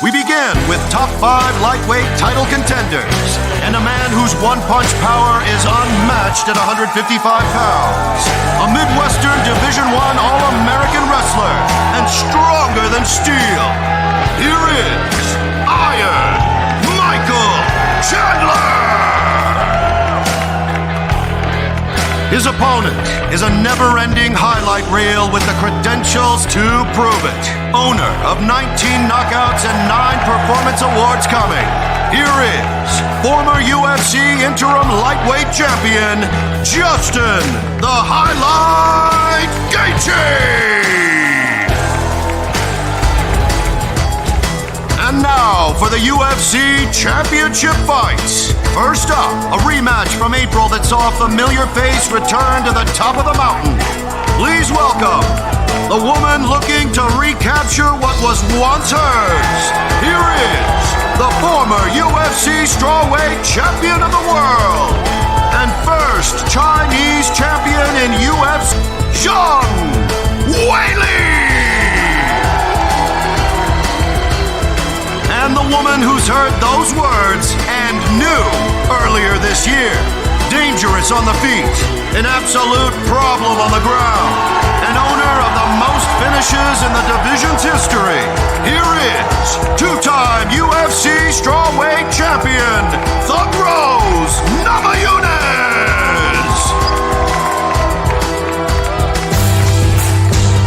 We begin with top 5 lightweight title contenders and a man whose one-punch power is unmatched at 155 pounds. A Midwestern Division I All-American wrestler and stronger than steel. Here is Iron Michael Chandler! His opponent is a never-ending highlight reel with the credentials to prove it. Owner of 19 knockouts and 9 performance awards coming. Here is former UFC interim lightweight champion, Justin the Highlight Gaethje! And now for the UFC Championship fights. First up, a rematch from April that saw a familiar face return to the top of the mountain. Please welcome the woman looking to recapture what was once hers. Here is the former UFC strawweight champion of the world and first Chinese champion in UFC, Zhang, Weili! And the woman who's heard those words and knew earlier this year. Dangerous on the feet, an absolute problem on the ground, an owner of the most finishes in the division's history. Here is two-time UFC strawweight champion, the Rose Namajunas!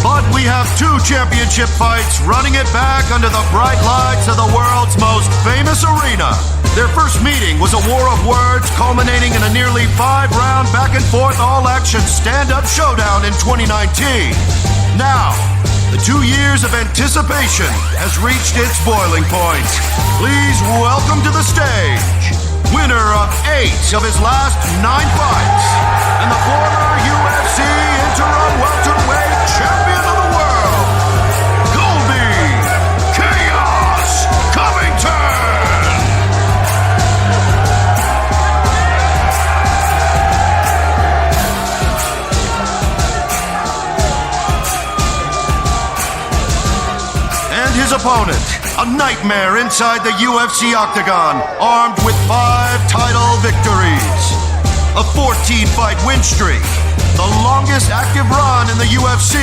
But we have 2 championship fights running it back under the bright lights of the world's most famous arena. Their first meeting was a war of words culminating in a nearly 5-round back-and-forth all-action stand-up showdown in 2019. Now, the 2 years of anticipation has reached its boiling point. Please welcome to the stage, winner of 8 of his last 9 fights, and the former UFC interim welterweight champion of the world, Colby Chaos Covington! And his opponent, a nightmare inside the UFC octagon, armed with 5 title victories, a 14-fight win streak, the longest active run in the UFC,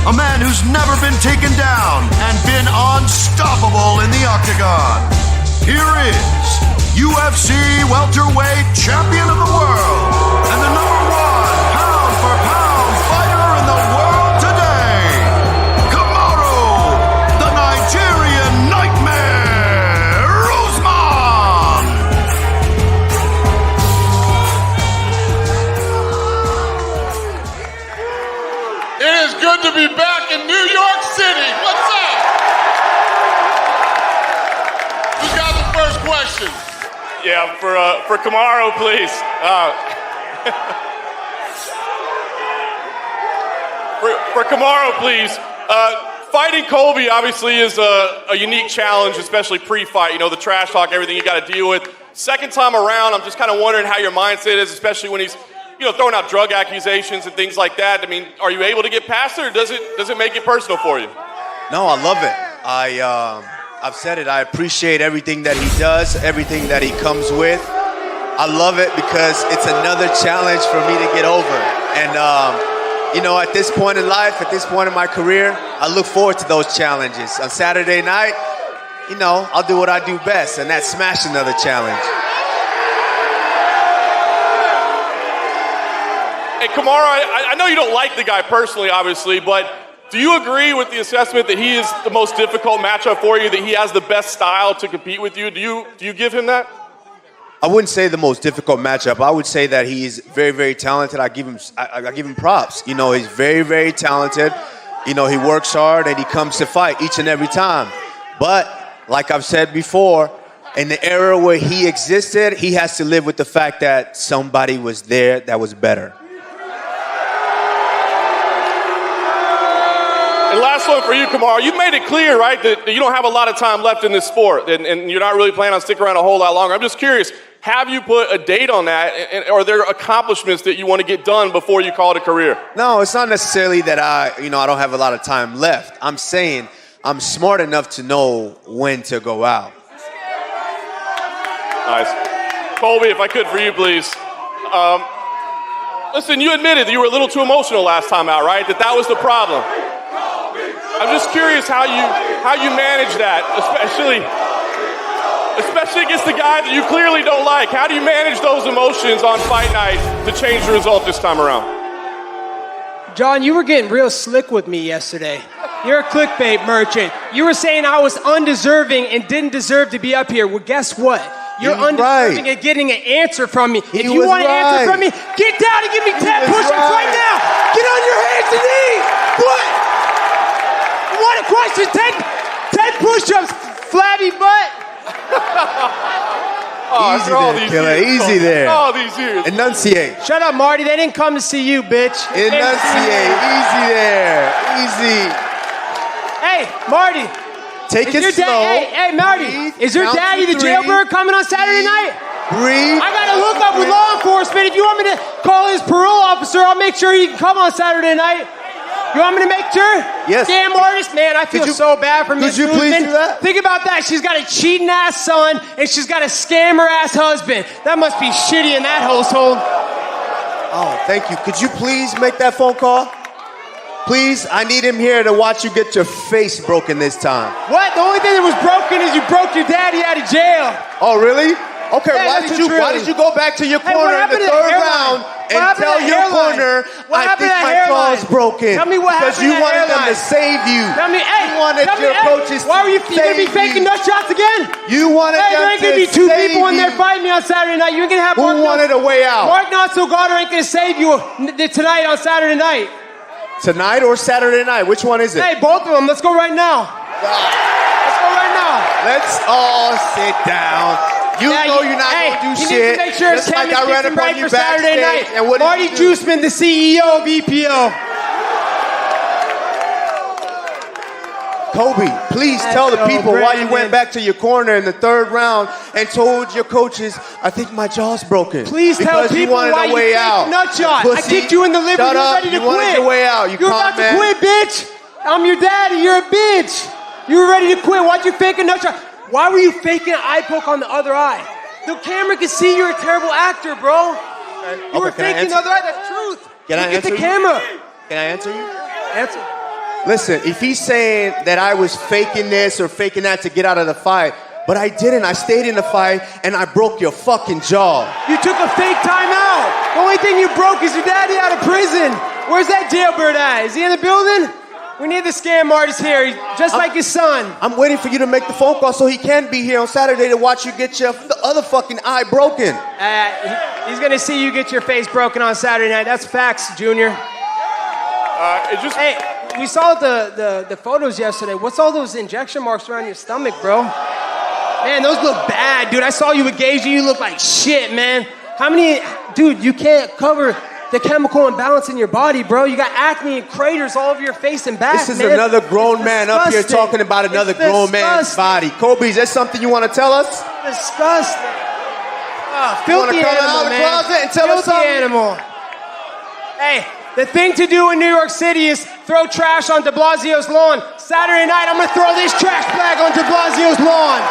a man who's never been taken down and been unstoppable in the octagon. Here is UFC welterweight champion of the world and the #1 pound-for-pound fighter in the world today, Kamaru, the Nigerian Nightmare, Usman! It is good to be back in New York City. What's up? Who's got the first question? Yeah, for Kamaru, please. For Kamaru, please. Fighting Colby obviously is a unique challenge, especially pre-fight. You know, the trash talk, everything you got to deal with. Second time around, I'm just kind of wondering how your mindset is, especially when he's, you know, throwing out drug accusations and things like that. I mean, are you able to get past it, or does it make it personal for you? No, I love it. I've said it. I appreciate everything that he does, everything that he comes with. I love it because it's another challenge for me to get over. And you know, at this point in life, at this point in my career, I look forward to those challenges. On Saturday night, you know, I'll do what I do best, and that's smash another challenge. Hey, Kamaru, I know you don't like the guy personally, obviously, but do you agree with the assessment that he is the most difficult matchup for you, that he has the best style to compete with you? Do you give him that? I wouldn't say the most difficult matchup. I would say that he's very, very talented. I give him props. You know, he's very, very talented. You know, he works hard and he comes to fight each and every time. But like I've said before, in the era where he existed, he has to live with the fact that somebody was there that was better. And last one for you, Kamaru. You've made it clear, right, that you don't have a lot of time left in this sport, and you're not really planning on sticking around a whole lot longer. I'm just curious, have you put a date on that, and are there accomplishments that you want to get done before you call it a career? No, it's not necessarily that I don't have a lot of time left. I'm saying I'm smart enough to know when to go out. Nice. Colby, if I could for you, please. Listen, you admitted that you were a little too emotional last time out, right? That was the problem. I'm just curious how you manage that, especially against the guy that you clearly don't like. How do you manage those emotions on fight night to change the result this time around? John, you were getting real slick with me yesterday. You're a clickbait merchant. You were saying I was undeserving and didn't deserve to be up here. Well, guess what? You're undeserving of getting an answer from me. If you want an answer from me, get down and give me 10 push-ups right now. Get on your hands and knees. What? What a question. 10 push-ups, flabby butt. Easy there, killer. Easy there. All these years. Enunciate. Shut up, Marty. They didn't come to see you, bitch. Enunciate. Easy there. Easy. Hey, Marty. Take it slow. Hey, Marty. Breathe. Is your Count daddy to the 3. jailbird coming on Saturday night? Breathe. I got to hook up with law enforcement. If you want me to call his parole officer, I'll make sure he can come on Saturday night. You want me to make sure? Yes. Scam artist? Man, I feel so bad for Miss Could you please Usman. do that? Think about that. She's got a cheating ass son and she's got a scammer ass husband. That must be shitty in that household. Oh, thank you. Could you please make that phone call? Please, I need him here to watch you get your face broken this time. What? The only thing that was broken is you broke your daddy out of jail. Oh, really? Okay, Yeah, why did you go back to your corner in the third round and tell your corner, I think my jaw's broken? Tell me what happened. Because you wanted them to save you. Tell me, hey, you wanted your coaches why were you to gonna be save faking you. nut shots again? You wanted Hey, there them ain't gonna to be two save people in there you. fighting me on Saturday night. You ain't gonna have Who wanted a way out? Mark Not-So-Goddard ain't gonna save you tonight on Saturday night. Tonight or Saturday night? Which one is it? Hey, both of them. Let's go right now. Let's go right now. Let's all sit down. You know you're not going to do you shit. need to make sure Just his like I ran chemistry's up on right you for Saturday backstage. night. And what did Marty you do? Usman, the CEO of EPO. Colby, please tell the people why you went back to your corner in the third round and told your coaches, I think my jaw's broken. Please tell people you wanted why a you way faked out. the nut shot. Pussy. I kicked you in the liver. Shut You're up. ready to You quit. wanted your way out. You're about to quit, bitch. I'm your daddy. You're a bitch. You were ready to quit. Why'd you fake a nut shot? Why were you faking an eye poke on the other eye? The camera can see you're a terrible actor, bro. You were faking the other eye. That's truth. Can I Look at answer the you? camera. Can I answer you? Answer. Listen, if he's saying that I was faking this or faking that to get out of the fight, but I didn't. I stayed in the fight and I broke your fucking jaw. You took a fake timeout. The only thing you broke is your daddy out of prison. Where's that jailbird at? Is he in the building? We need the scam artist here, just like his son. I'm waiting for you to make the phone call so he can be here on Saturday to watch you get your other fucking eye broken. He's gonna see you get your face broken on Saturday night. That's facts, Junior. Hey, we saw the photos yesterday. What's all those injection marks around your stomach, bro? Man, those look bad, dude. I saw you with Gaethje. You look like shit, man. Dude, you can't cover the chemical imbalance in your body, bro. You got acne and craters all over your face and back. This is another grown man up here talking about another grown man's body. Colby, is that something you want to tell us? Disgusting. You want to Filthy come animal, out of the man. closet and tell us Filthy something? animal. Hey, the thing to do in New York City is throw trash on de Blasio's lawn. Saturday night, I'm going to throw this trash bag on de Blasio's lawn.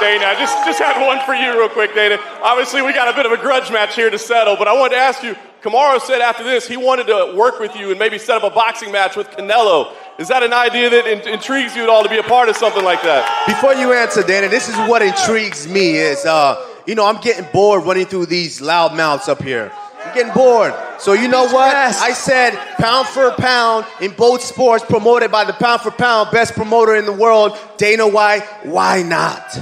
Dana, I just had one for you real quick, Dana. Obviously, we got a bit of a grudge match here to settle, but I wanted to ask you, Kamaru said after this he wanted to work with you and maybe set up a boxing match with Canelo. Is that an idea that intrigues you at all to be a part of something like that? Before you answer, Dana, this is what intrigues me is, I'm getting bored running through these loud mouths up here. I'm getting bored. So you know what? I said pound for pound in both sports, promoted by the pound for pound best promoter in the world, Dana White. Why not?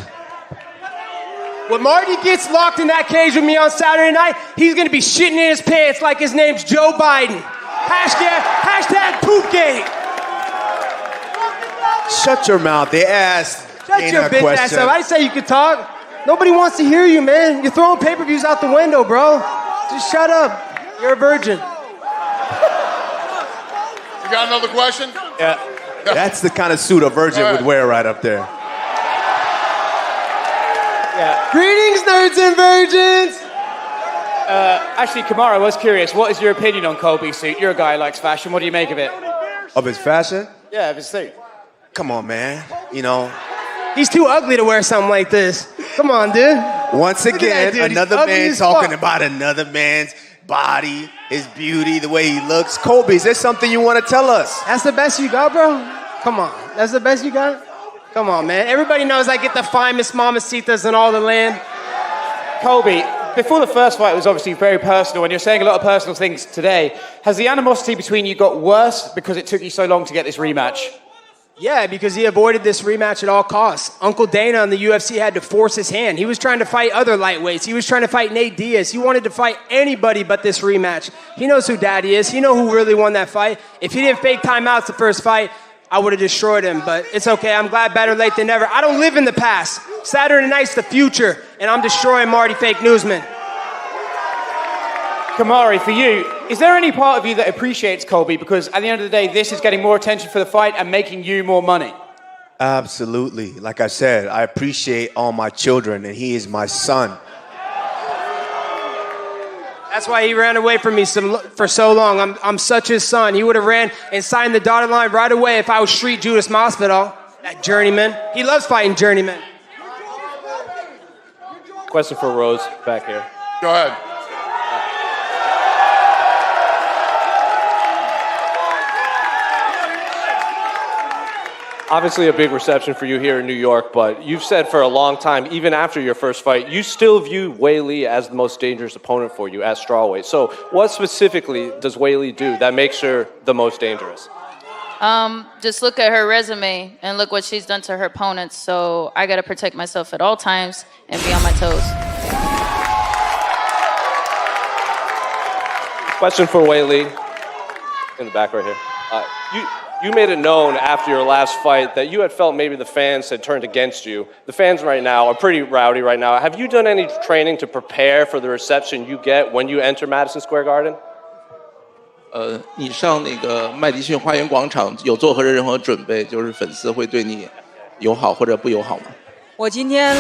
When Marty gets locked in that cage with me on Saturday night, he's going to be shitting in his pants like his name's Joe Biden. Hashtag Poopgate. Shut your mouth. They asked Shut Dana your a bitch question. ass up. I say you could talk. Nobody wants to hear you, man. You're throwing pay-per-views out the window, bro. Just shut up. You're a virgin. You got another question? Yeah. That's the kind of suit a virgin would wear right up there. Yeah. Greetings, nerds and virgins. Actually, Kamaru, I was curious. What is your opinion on Colby's suit? You're a guy who likes fashion. What do you make of it? Of his fashion? Yeah, of his suit. Come on, man. You know, He's too ugly to wear something like this. Come on, dude. once Look at again, that dude. He's another ugly man as talking fuck. about another man's body, his beauty, the way he looks. Colby, is there something you want to tell us? That's the best you got, bro? Come on. That's the best you got? Come on, man. Everybody knows I get the finest mamacitas in all the land. Colby, before the first fight, it was obviously very personal, and you're saying a lot of personal things today. Has the animosity between you got worse because it took you so long to get this rematch? Yeah, because he avoided this rematch at all costs. Uncle Dana in the UFC had to force his hand. He was trying to fight other lightweights. He was trying to fight Nate Diaz. He wanted to fight anybody but this rematch. He knows who Daddy is. He knows who really won that fight. If he didn't fake timeouts the first fight, I would have destroyed him, but it's okay. I'm glad better late than never. I don't live in the past. Saturday night's the future, and I'm destroying Marty Fake Newsman. Kamaru, for you, is there any part of you that appreciates Colby? Because at the end of the day, this is getting more attention for the fight and making you more money. Absolutely. Like I said, I appreciate all my children, and he is my son. That's why he ran away from me for so long. I'm such his son. He would have ran and signed the dotted line right away if I was Street Judas Masvidal, that journeyman. He loves fighting journeymen. Question for Rose back here. Go ahead. Obviously a big reception for you here in New York, but you've said for a long time, even after your first fight, you still view Weili as the most dangerous opponent for you at strawweight. So what specifically does Weili do that makes her the most dangerous? Just look at her resume and look what she's done to her opponents. So I got to protect myself at all times and be on my toes. Question for Weili in the back right here. You made it known after your last fight that you had felt maybe the fans had turned against you. The fans right now are pretty rowdy right now. Have you done any training to prepare for the reception you get when you enter Madison Square Garden? 你上那个麦迪逊花园广场有做任何准备？就是粉丝会对你友好或者不友好吗？我今天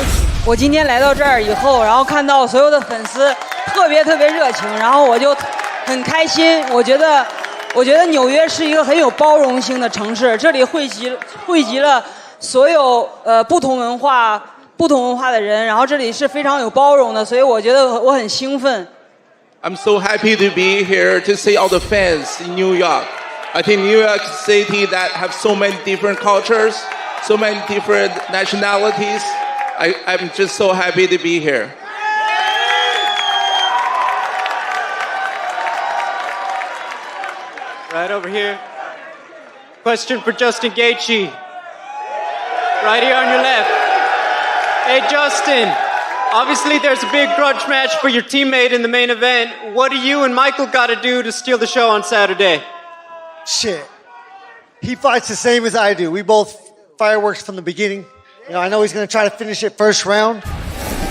来到这儿以后，然后看到所有的粉丝特别热情，然后我就很开心。我觉得纽约是一个很有包容性的城市，这里汇集了所有不同文化的人，然后这里是非常有包容的，所以我觉得我很兴奋。I'm so happy to be here to see all the fans in New York. I think New York City that have so many different cultures, so many different nationalities. I'm just so happy to be here. Right over here. Question for Justin Gaethje. Right here on your left. Hey, Justin. Obviously, there's a big grudge match for your teammate in the main event. What do you and Michael got to do to steal the show on Saturday? Shit. He fights the same as I do. We both fireworks from the beginning. You know, I know he's going to try to finish it first round,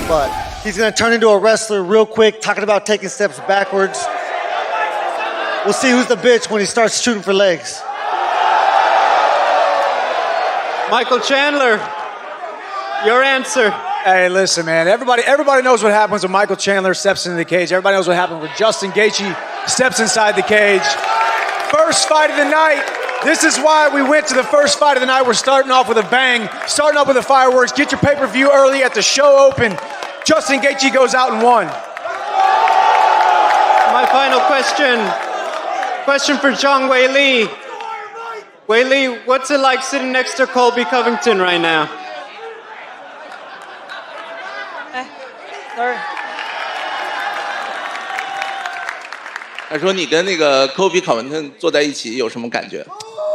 but he's going to turn into a wrestler real quick, talking about taking steps backwards. We'll see who's the bitch when he starts shooting for legs. Michael Chandler, your answer. Hey, listen, man. Everybody knows what happens when Michael Chandler steps into the cage. Everybody knows what happens when Justin Gaethje steps inside the cage. First fight of the night. This is why we went to the first fight of the night. We're starting off with a bang, starting off with the fireworks. Get your pay-per-view early at the show open. Justin Gaethje goes out and won. My final question. Question for Zhang Weili. Weili, what's it like sitting next to Colby Covington right now? Sorry. 他说你跟那个 Colby Covington 坐在一起有什么感觉？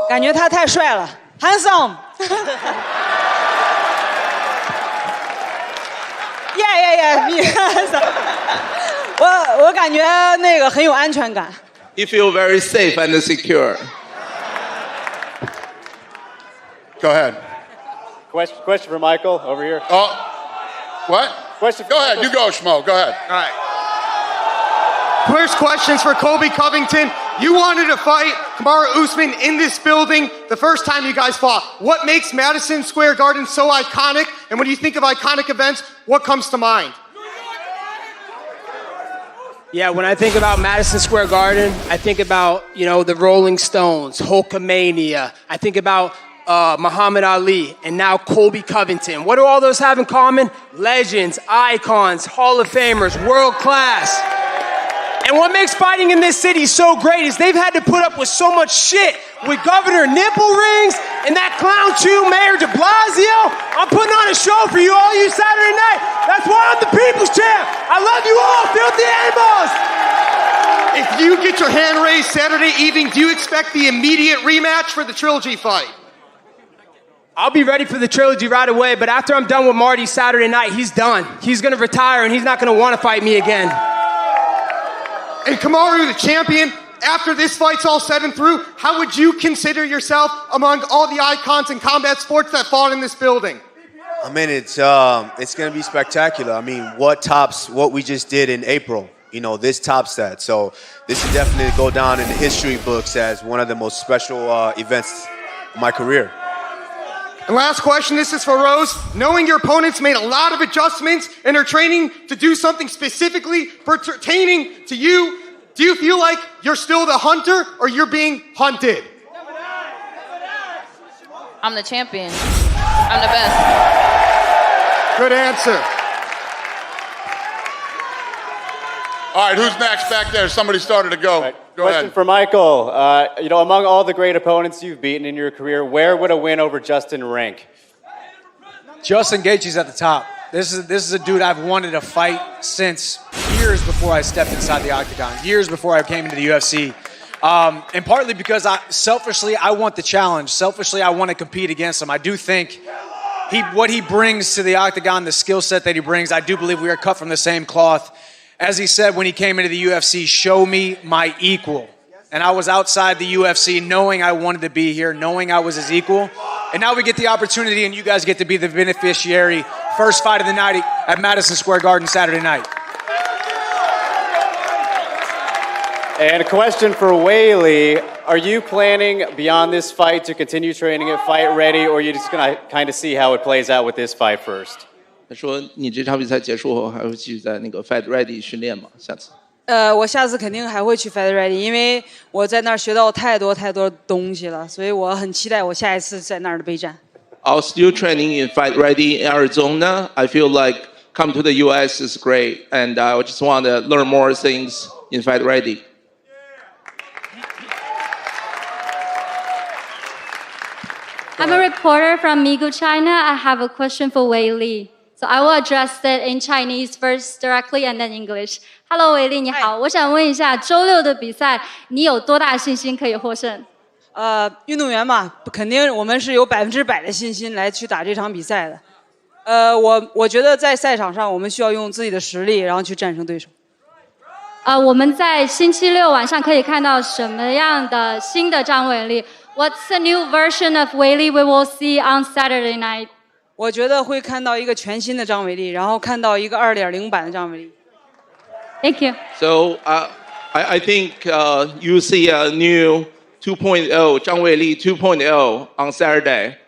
感觉他太帅了 ，handsome。Yeah, me handsome。我感觉那个很有安全感。You feel very safe and secure. Go ahead. Question for Michael over here. Oh, what? Question. Go ahead. You go, Schmo. Go ahead. All right. First question's for Colby Covington. You wanted to fight Kamaru Usman in this building the first time you guys fought. What makes Madison Square Garden so iconic? And when you think of iconic events, what comes to mind? Yeah, when I think about Madison Square Garden, I think about, the Rolling Stones, Hulkamania. I think about Muhammad Ali, and now Colby Covington. What do all those have in common? Legends, icons, Hall of Famers, world class. And what makes fighting in this city so great is they've had to put up with so much shit with Governor Nipple Rings and that clown chew Mayor de Blasio. I'm putting on a show for you all you Saturday night. That's why I'm the people's champ. I love you all, filthy animals. If you get your hand raised Saturday evening, do you expect the immediate rematch for the trilogy fight? I'll be ready for the trilogy right away, but after I'm done with Marty Saturday night, he's done. He's going to retire, and he's not going to want to fight me again. And Kamaru, the champion, after this fight's all said and through, how would you consider yourself among all the icons in combat sports that fought in this building? I mean, it's going to be spectacular. I mean, what tops what we just did in April? This tops that. So this will definitely go down in the history books as one of the most special events of my career. And last question, this is for Rose. Knowing your opponents made a lot of adjustments and are training to do something specifically pertaining to you, do you feel like you're still the hunter or you're being hunted? I'm the champion. I'm the best. Good answer. All right, who's next back there? Somebody started to go. Go Question ahead. for Michael. Among all the great opponents you've beaten in your career, where would a win over Justin rank? Justin Gaethje's at the top. This is a dude I've wanted to fight since years before I stepped inside the octagon, years before I came into the UFC. And partly because selfishly, I want the challenge. Selfishly, I want to compete against him. I do think what he brings to the octagon, the skill set that he brings, I do believe we are cut from the same cloth. As he said when he came into the UFC, show me my equal. And I was outside the UFC knowing I wanted to be here, knowing I was his equal. And now we get the opportunity and you guys get to be the beneficiary. First fight of the night at Madison Square Garden Saturday night. And a question for Weili. Are you planning beyond this fight to continue training at Fight Ready, or are you just going to kind of see how it plays out with this fight first? 他说：“你这场比赛结束后还会继续在那个 Fight Ready 训练吗？下次？”我下次肯定还会去 Fight Ready， 因为我在那儿学到太多东西了，所以我很期待我下一次在那儿的备战。I'll still training in Fight Ready in Arizona. I feel like come to the U.S. is great, and I just want to learn more things in Fight Ready. I'm a reporter from Migu, China. I have a question for Weili. So I will address it in Chinese first directly and then English. Hello, Weili, 你好。我想问一下，周六的比赛，你有多大信心可以获胜？运动员嘛，肯定我们是有100%的信心来去打这场比赛的。我觉得在赛场上，我们需要用自己的实力，然后去战胜对手。我们在星期六晚上可以看到什么样的新的张伟丽 ？What's the new version of Weili we will see on Saturday night? 我觉得会看到一个全新的张伟丽，然后看到一个2.0版的张伟丽。Thank you. So I think you see a new 2.0 Zhang Weili 2.0 on Saturday.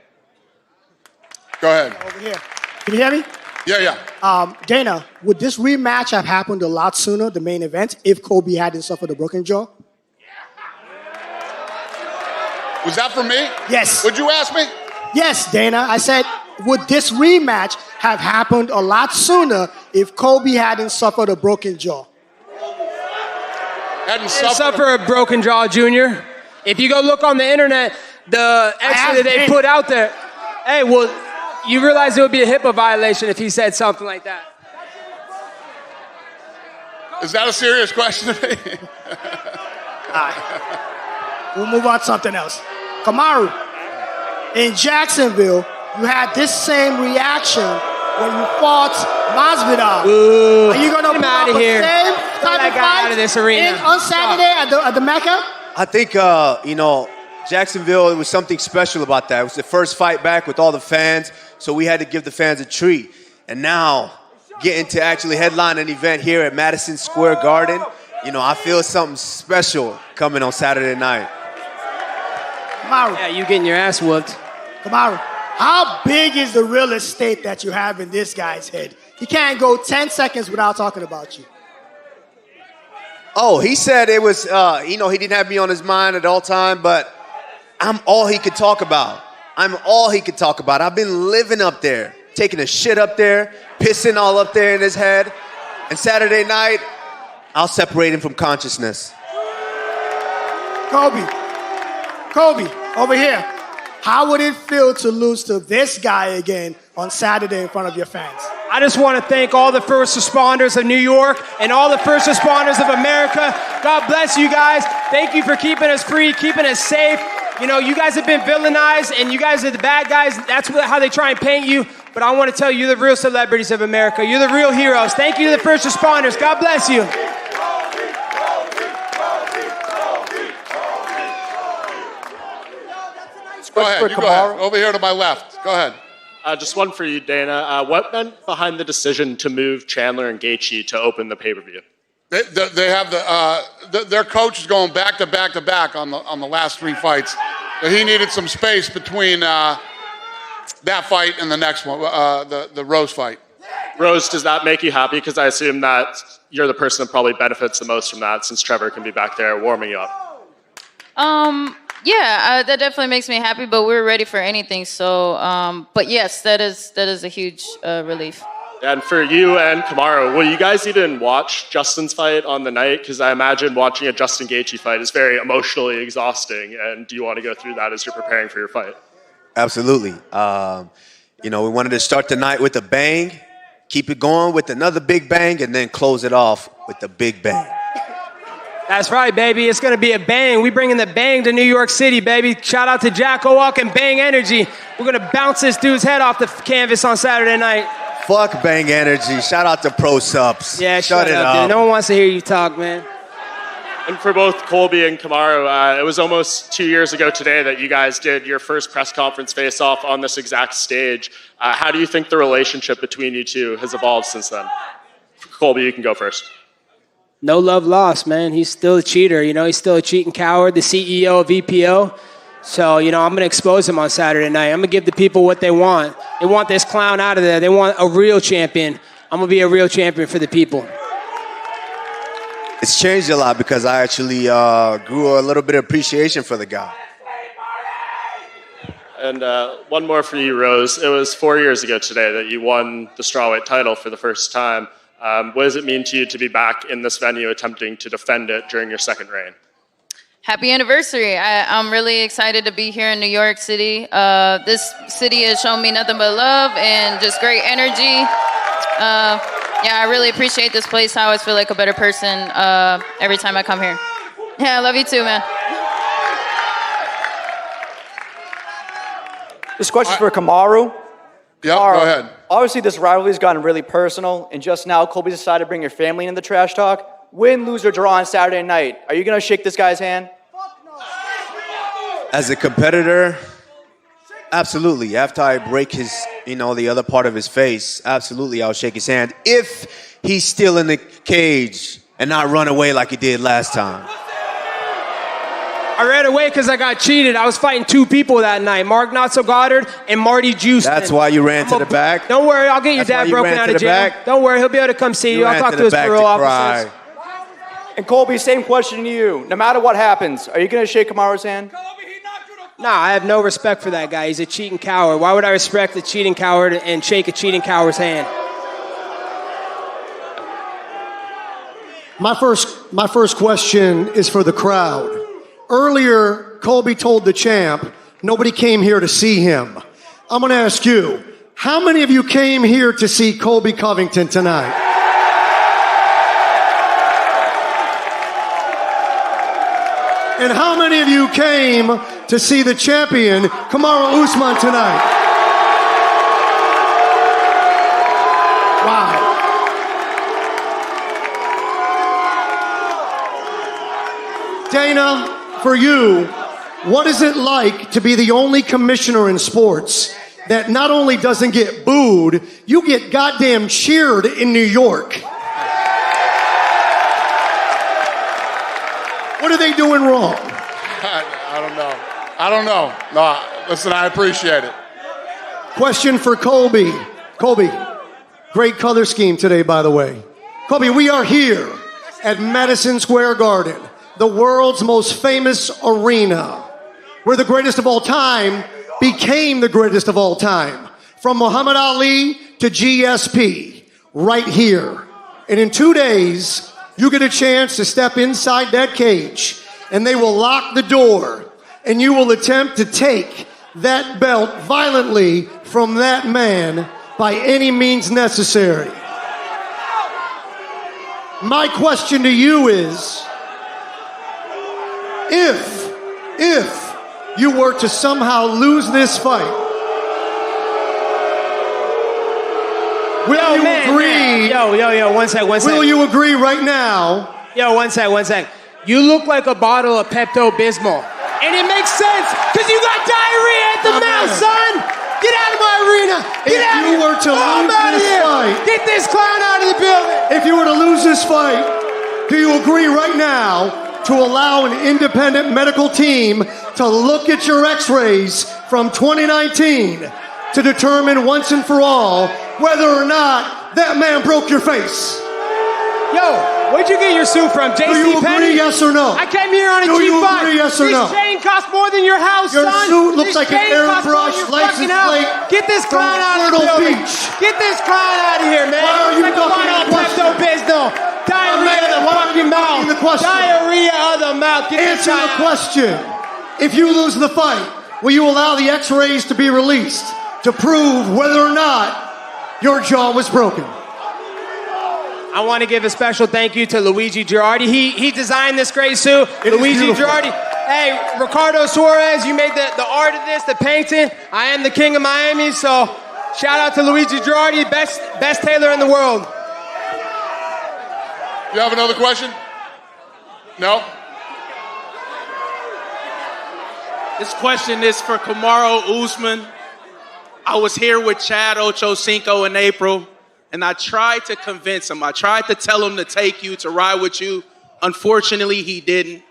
Go ahead. Over here. Can you hear me? Yeah. Dana, would this rematch have happened a lot sooner, the main event, if Colby hadn't suffered a broken jaw? Was that for me? Yes. Would you ask me? Yes, Dana. I said, would this rematch have happened a lot sooner if Colby hadn't suffered a broken jaw? Hadn't suffered a broken jaw, Junior. If you go look on the internet, the extra that they put out there, hey, well, you realize it would be a HIPAA violation if he said something like that. Is that a serious question to me? All right. We'll move on to something else. Kamaru, in Jacksonville, you had this same reaction when you fought Masvidal. Ooh, are you going to put out up of the here. same type of fight out of this arena. on Saturday at the Mecca? I think, Jacksonville, it was something special about that. It was the first fight back with all the fans, so we had to give the fans a treat. And now, getting to actually headline an event here at Madison Square Garden, I feel something special coming on Saturday night. Kamaru. Yeah, you getting your ass whooped. Kamaru, how big is the real estate that you have in this guy's head? He can't go 10 seconds without talking about you. Oh, he said it was, he didn't have me on his mind at all time, but I'm all he could talk about. I've been living up there, taking a shit up there, pissing all up there in his head. And Saturday night, I'll separate him from consciousness. Colby, over here. How would it feel to lose to this guy again on Saturday in front of your fans? I just want to thank all the first responders of New York and all the first responders of America. God bless you guys. Thank you for keeping us free, keeping us safe. You guys have been villainized, and you guys are the bad guys. That's how they try and paint you. But I want to tell you, you're the real celebrities of America. You're the real heroes. Thank you to the first responders. God bless you. Go ahead, you go ahead. Over here to my left. Go ahead. Just one for you, Dana. What meant behind the decision to move Chandler and Gaethje to open the pay-per-view? They have their coach is going back to back to back on the last 3 fights. But he needed some space between that fight and the next one, the Rose fight. Rose, does that make you happy? Because I assume that you're the person that probably benefits the most from that, since Trevor can be back there warming you up. Yeah, that definitely makes me happy, but we're ready for anything. So, but yes, that is a huge relief. And for you and Kamaru, will you guys even watch Justin's fight on the night? Because I imagine watching a Justin Gaethje fight is very emotionally exhausting. And do you want to go through that as you're preparing for your fight? Absolutely. We wanted to start the night with a bang, keep it going with another big bang, and then close it off with the big bang. That's right, baby. It's going to be a bang. We bringing the bang to New York City, baby. Shout out to Jacko Walk and Bang Energy. We're going to bounce this dude's head off the canvas on Saturday night. Fuck Bang Energy. Shout out to Pro Subs. Yeah, shut it up, dude. No one wants to hear you talk, man. And for both Colby and Kamaru, it was almost 2 years ago today that you guys did your first press conference face-off on this exact stage. How do you think the relationship between you two has evolved since then? Colby, you can go first. No love lost, man. He's still a cheater. He's still a cheating coward, the CEO of EPO. So, I'm going to expose him on Saturday night. I'm going to give the people what they want. They want this clown out of there. They want a real champion. I'm going to be a real champion for the people. It's changed a lot because I actually grew a little bit of appreciation for the guy. And one more for you, Rose. It was 4 years ago today that you won the strawweight title for the first time. What does it mean to you to be back in this venue attempting to defend it during your second reign? Happy anniversary. I'm really excited to be here in New York City. This city has shown me nothing but love and just great energy. I really appreciate this place. I always feel like a better person every time I come here. Yeah, I love you too, man. This question's for Kamaru. Yeah, go ahead. Obviously, this rivalry's gotten really personal, and just now, Colby decided to bring your family into the trash talk. Win, lose, or draw on Saturday night. Are you going to shake this guy's hand? As a competitor, absolutely. After I break his, the other part of his face, absolutely, I'll shake his hand. If he's still in the cage and not run away like he did last time. I ran away because I got cheated. I was fighting 2 people that night, Mark Not-So-Goddard and Marty Juiceman. That's why you ran to the back? Don't worry, I'll get your dad broken out of jail. Don't worry, he'll be able to come see you. I'll talk to his parole officers. And Colby, same question to you. No matter what happens, are you going to shake Kamaru's hand? Nah, I have no respect for that guy. He's a cheating coward. Why would I respect a cheating coward and shake a cheating coward's hand? My first question is for the crowd. Earlier, Colby told the champ, nobody came here to see him. I'm going to ask you, how many of you came here to see Colby Covington tonight? And how many of you came to see the champion, Kamaru Usman, tonight? Wow. Dana, for you, what is it like to be the only commissioner in sports that not only doesn't get booed, you get goddamn cheered in New York? What are they doing wrong? I don't know. No, listen, I appreciate it. Question for Colby. Colby, great color scheme today, by the way. Colby, we are here at Madison Square Garden, the world's most famous arena, where the greatest of all time became the greatest of all time. From Muhammad Ali to GSP, right here. And in 2 days, you get a chance to step inside that cage, and they will lock the door, and you will attempt to take that belt violently from that man by any means necessary. My question to you is, if you were to somehow lose this fight, will you agree? Yo, one sec. Will you agree right now? Yo, one sec. You look like a bottle of Pepto-Bismol. And it makes sense, because you got diarrhea at the mouth, son! Get out of my arena! Get out of here! If you were to lose this fight... Get this clown out of the building! If you were to lose this fight, do you agree right now to allow an independent medical team to look at your x-rays from 2019 to determine once and for all whether or not that man broke your face? Yo, where'd you get your suit from? JC Do you agree, yes or no? I came here on a G5. Do you agree, yes or no? This chain costs more than your house, Your son. suit looks This like an chain costs more airbrush than your license fucking house. plate Get this from clown out of the Myrtle building. Beach. Get this clown out of here, man. Why are you like a ducking bottle the of question? Pepto-Bismol. Diarrhea of the fucking mouth. The question. Diarrhea of the mouth. Get this Answer guy the out. question. If you lose the fight, will you allow the x-rays to be released to prove whether or not your jaw was broken? I want to give a special thank you to Luigi Girardi. He designed this great suit. Luigi Girardi. Hey, Ricardo Suarez, you made the art of this, the painting. I am the king of Miami, so shout out to Luigi Girardi, best tailor in the world. You have another question? No? This question is for Kamaru Usman. I was here with Chad Ochocinco in April, and I tried to convince him. I tried to tell him to take you, to ride with you. Unfortunately, he didn't.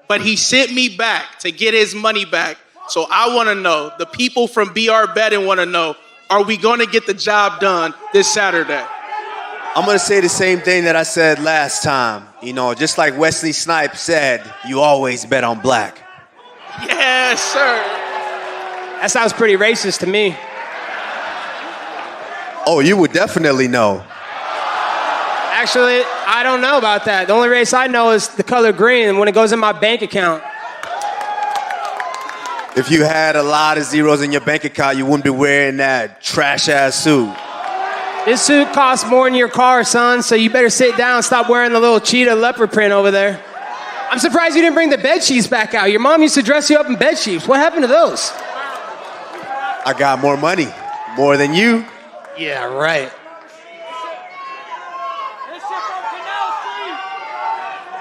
But he sent me back to get his money back. So I want to know, the people from BR Betting want to know, are we going to get the job done this Saturday? I'm going to say the same thing that I said last time. You know, just like Wesley Snipes said, you always bet on black. Yes, sir. That sounds pretty racist to me. Oh, you would definitely know. Actually, I don't know about that. The only race I know is the color green, and when it goes in my bank account. If you had a lot of zeros in your bank account, you wouldn't be wearing that trash-ass suit. This suit costs more than your car, son, so you better sit down and stop wearing the little cheetah leopard print over there. I'm surprised you didn't bring the bed sheets back out. Your mom used to dress you up in bed sheets. What happened to those? I got more money. More than you. Yeah, right.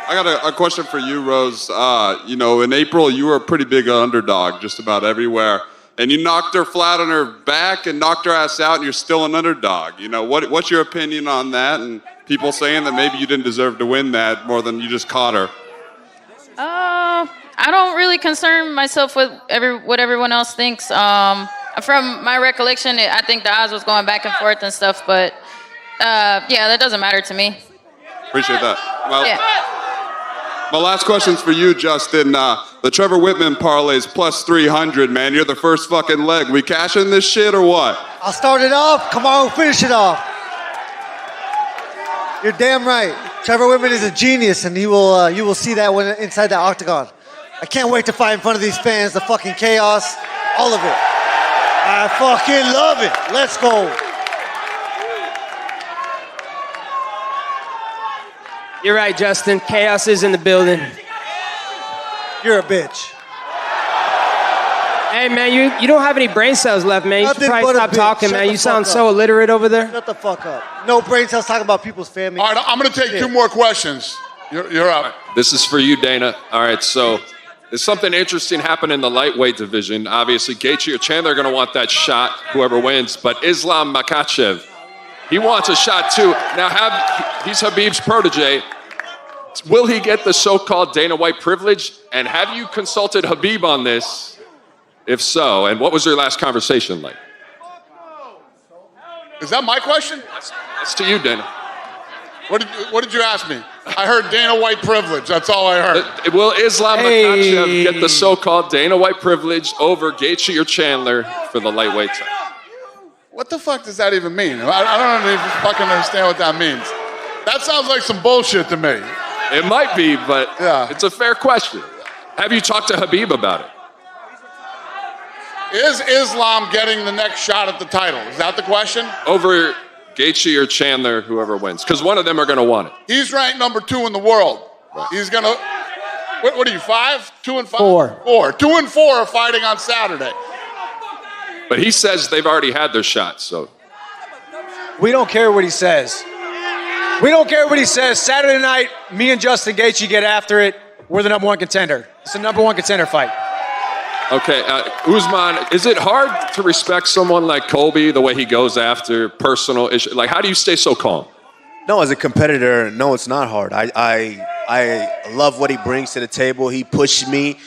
I got a question for you, Rose. You know, in April, you were a pretty big underdog just about everywhere. And you knocked her flat on her back and knocked her ass out, and you're still an underdog. You know, what's your opinion on that? And people saying that maybe you didn't deserve to win that more than you just caught her. I don't really concern myself with what everyone else thinks. From my recollection, I think the odds was going back and forth and stuff, but yeah, that doesn't matter to me. Appreciate that. Well, Yeah. my last question's for you, Justin. The Trevor Whitman parlay's plus 300, man. You're the first fucking leg. We cashing this shit or what? I'll start it off. Kamaru, finish it off. You're damn right. Trevor Whitman is a genius, and you will see that when inside that octagon. I can't wait to fight in front of these fans. The fucking chaos, all of it. I fucking love it. Let's go. You're right, Justin. Chaos is in the building. You're a bitch. Hey, man, you don't have any brain cells left, man. You should Nothing probably but a stop bitch. talking, Shut man. the You sound fuck so up. illiterate over there. Shut the fuck up. No brain cells talking about people's family. All right, I'm going to take two more questions. You're up. This is for you, Dana. All right, so there's something interesting happened in the lightweight division. Obviously, Gaethje or Chandler are going to want that shot, whoever wins. But Islam Makhachev, he wants a shot too. Now, he's Khabib's protege. Will he get the so-called Dana White privilege? And have you consulted Khabib on this? If so, and what was your last conversation like? Is that my question? That's to you, Dana. What did you ask me? I heard Dana White privilege. That's all I heard. Will Islam Makhachev get the so-called Dana White privilege over Gaethje or Chandler for the lightweight title? What the fuck does that even mean? I don't even fucking understand what that means. That sounds like some bullshit to me. It might be, but it's a fair question. Have you talked to Habib about it? Is Islam getting the next shot at the title? Is that the question? Over Gaethje or Chandler, whoever wins. Because one of them are going to want it. He's ranked number 2 in the world. Right. He's going to... What are you, 5? 2 and 5? 4. 2 and 4 are fighting on Saturday. But he says they've already had their shots, so... We don't care what he says. We don't care what he says. Saturday night, me and Justin Gaethje get after it. We're the number 1 contender. It's the number 1 contender fight. Okay, Usman, is it hard to respect someone like Colby, the way he goes after personal issues? Like, how do you stay so calm? No, as a competitor, no, it's not hard. I love what he brings to the table. He pushed me,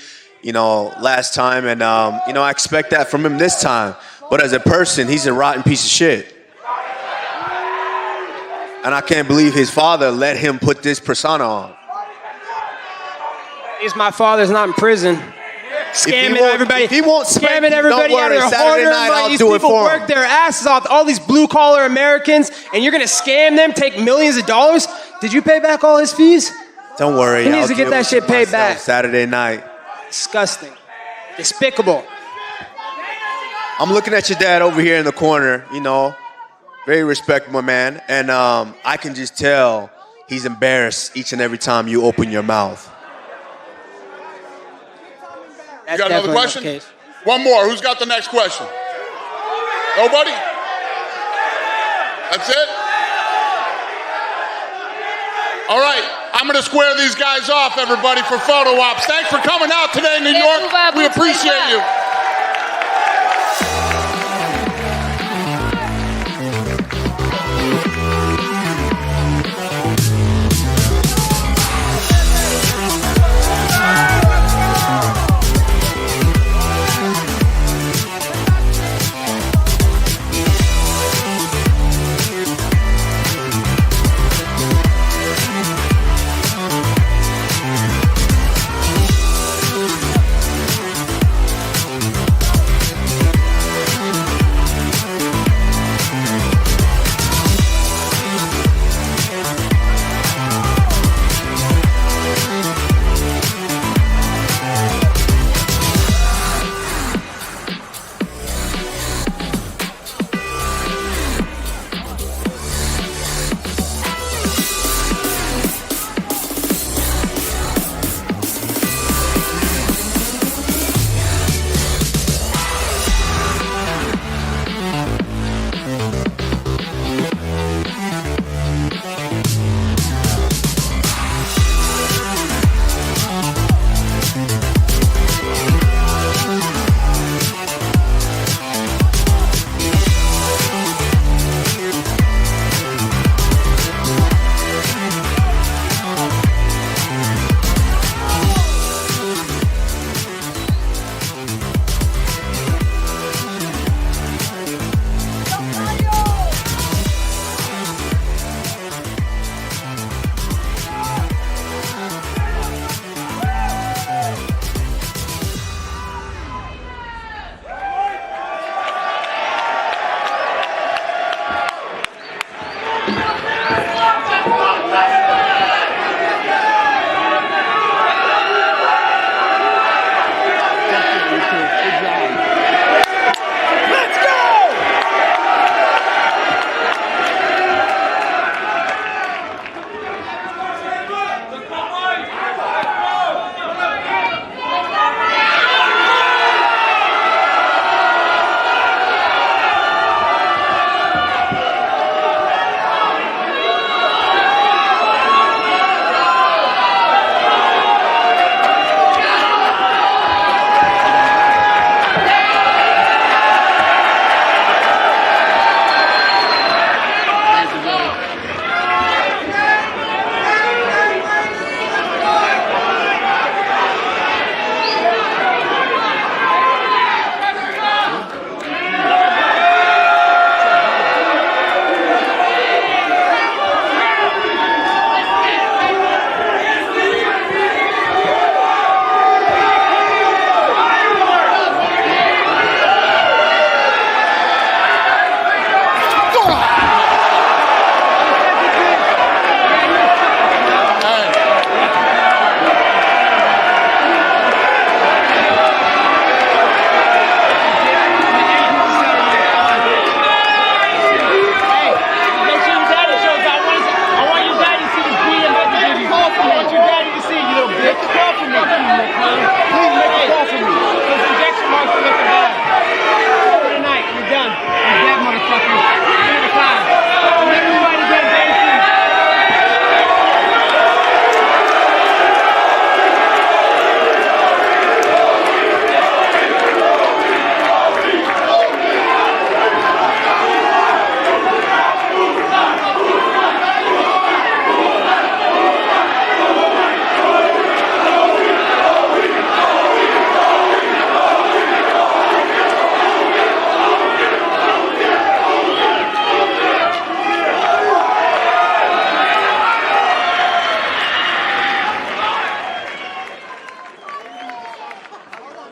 last time, and, I expect that from him this time. But as a person, he's a rotten piece of shit. And I can't believe his father let him put this persona on. Is my father's not in prison. Scamming everybody. If he won't scamming everybody out of their hard-earned money. These people work their asses off. All these blue-collar Americans, and you're gonna scam them, take millions of dollars. Did you pay back all his fees? Don't worry. He needs to get that shit paid back. Saturday night. Disgusting. Despicable. I'm looking at your dad over here in the corner. Very respectable man, and I can just tell he's embarrassed each and every time you open your mouth. You got another question? One more. Who's got the next question? Nobody? That's it? All right. I'm going to square these guys off, everybody, for photo ops. Thanks for coming out today, New York. We appreciate you.